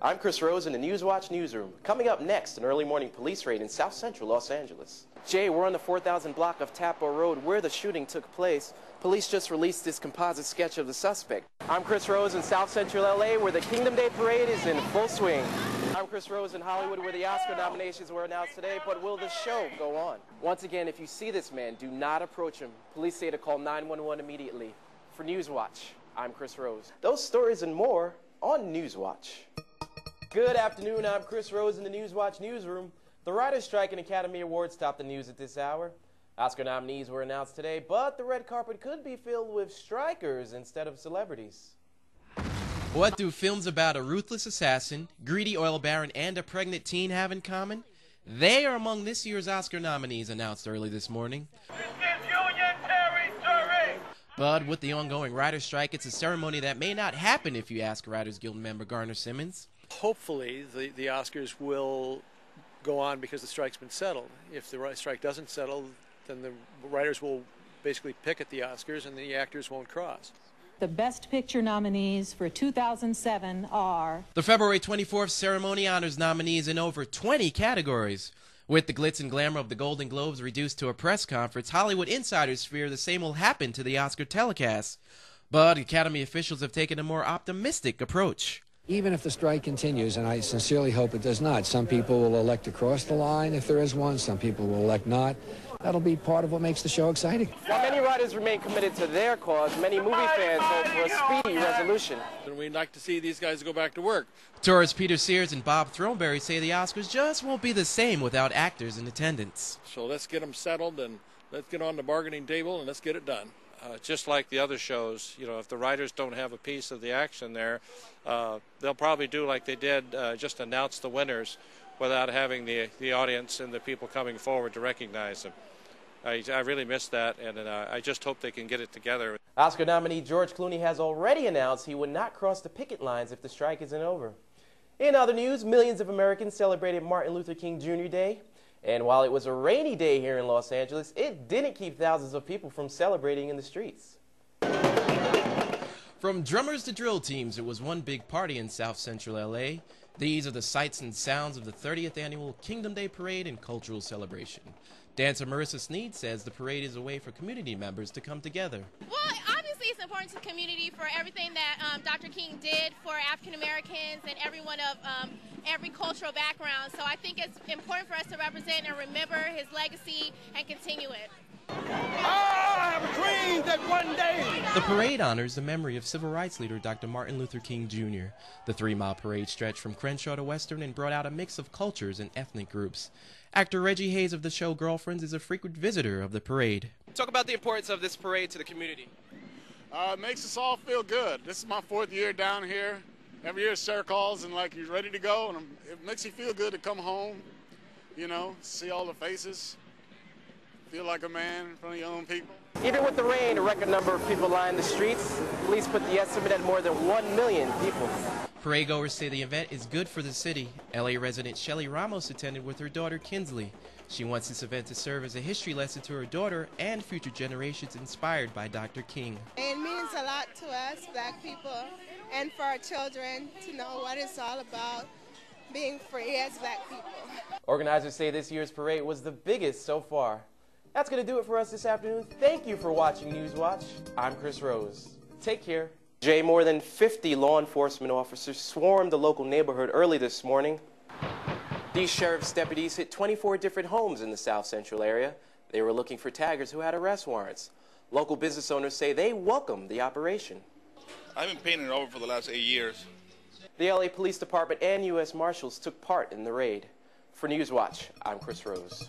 I'm Chris Rose in the NewsWatch newsroom. Coming up next, an early morning police raid in South Central Los Angeles. Jay, we're on the 4000 block of Tapo Road where the shooting took place. Police just released this composite sketch of the suspect. I'm Chris Rose in South Central LA where the Kingdom Day Parade is in full swing. I'm Chris Rose in Hollywood where the Oscar nominations were announced today, but will the show go on? Once again, if you see this man, do not approach him. Police say to call 911 immediately. For NewsWatch, I'm Chris Rose. Those stories and more on NewsWatch. Good afternoon, I'm Chris Rose in the NewsWatch newsroom. The Writers' Strike and Academy Awards top the news at this hour. Oscar nominees were announced today, but the red carpet could be filled with strikers instead of celebrities. What do films about a ruthless assassin, greedy oil baron, and a pregnant teen have in common? They are among this year's Oscar nominees announced early this morning. But with the ongoing writer's strike, it's a ceremony that may not happen if you ask Writers Guild member Garner Simmons. Hopefully the Oscars will go on because the strike's been settled. If the strike doesn't settle, then the writers will basically pick at the Oscars and the actors won't cross. The Best Picture nominees for 2007 are... The February 24th ceremony honors nominees in over 20 categories. With the glitz and glamour of the Golden Globes reduced to a press conference, Hollywood insiders fear the same will happen to the Oscar telecast. But Academy officials have taken a more optimistic approach. Even if the strike continues, and I sincerely hope it does not, some people will elect to cross the line if there is one, some people will elect not. That'll be part of what makes the show exciting. While many writers remain committed to their cause, many movie fans hope for a speedy resolution. And we'd like to see these guys go back to work. Tourists Peter Sears and Bob Throneberry say the Oscars just won't be the same without actors in attendance. So let's get them settled and let's get on the bargaining table and let's get it done. Just like the other shows, you know, if the writers don't have a piece of the action there, they'll probably do like they did, just announce the winners without having the audience and the people coming forward to recognize them. I really miss that, and I just hope they can get it together. Oscar nominee George Clooney has already announced he would not cross the picket lines if the strike isn't over. In other news, millions of Americans celebrated Martin Luther King Jr. Day. And while it was a rainy day here in Los Angeles, it didn't keep thousands of people from celebrating in the streets. From drummers to drill teams, it was one big party in South Central LA. These are the sights and sounds of the 30th annual Kingdom Day Parade and cultural celebration. Dancer Marissa Snead says the parade is a way for community members to come together. Well, obviously it's important to the community for everything that Dr. King did for African Americans and everyone of every cultural background. So I think it's important for us to represent and remember his legacy and continue it. I have a dream that one day. The parade honors the memory of civil rights leader Dr. Martin Luther King Jr. The 3-mile parade stretched from Crenshaw to Western and brought out a mix of cultures and ethnic groups. Actor Reggie Hayes of the show Girlfriends is a frequent visitor of the parade. Talk about the importance of this parade to the community. It makes us all feel good. This is my 4th year down here. Every year Sarah calls and like you're ready to go, and it makes you feel good to come home, you know, see all the faces, feel like a man in front of your own people. Even with the rain, a record number of people lined the streets. Police put the estimate at more than 1 million people. Paradegoers say the event is good for the city. LA resident Shelly Ramos attended with her daughter Kinsley. She wants this event to serve as a history lesson to her daughter and future generations inspired by Dr. King. It means a lot to us, black people, and for our children to know what it's all about, being free as black people. Organizers say this year's parade was the biggest so far. That's going to do it for us this afternoon. Thank you for watching NewsWatch. I'm Chris Rose. Take care. Jay, more than 50 law enforcement officers swarmed the local neighborhood early this morning. These sheriff's deputies hit 24 different homes in the South Central area. They were looking for taggers who had arrest warrants. Local business owners say they welcome the operation. I've been painting it over for the last 8 years. The LA Police Department and U.S. Marshals took part in the raid. For NewsWatch, I'm Chris Rose.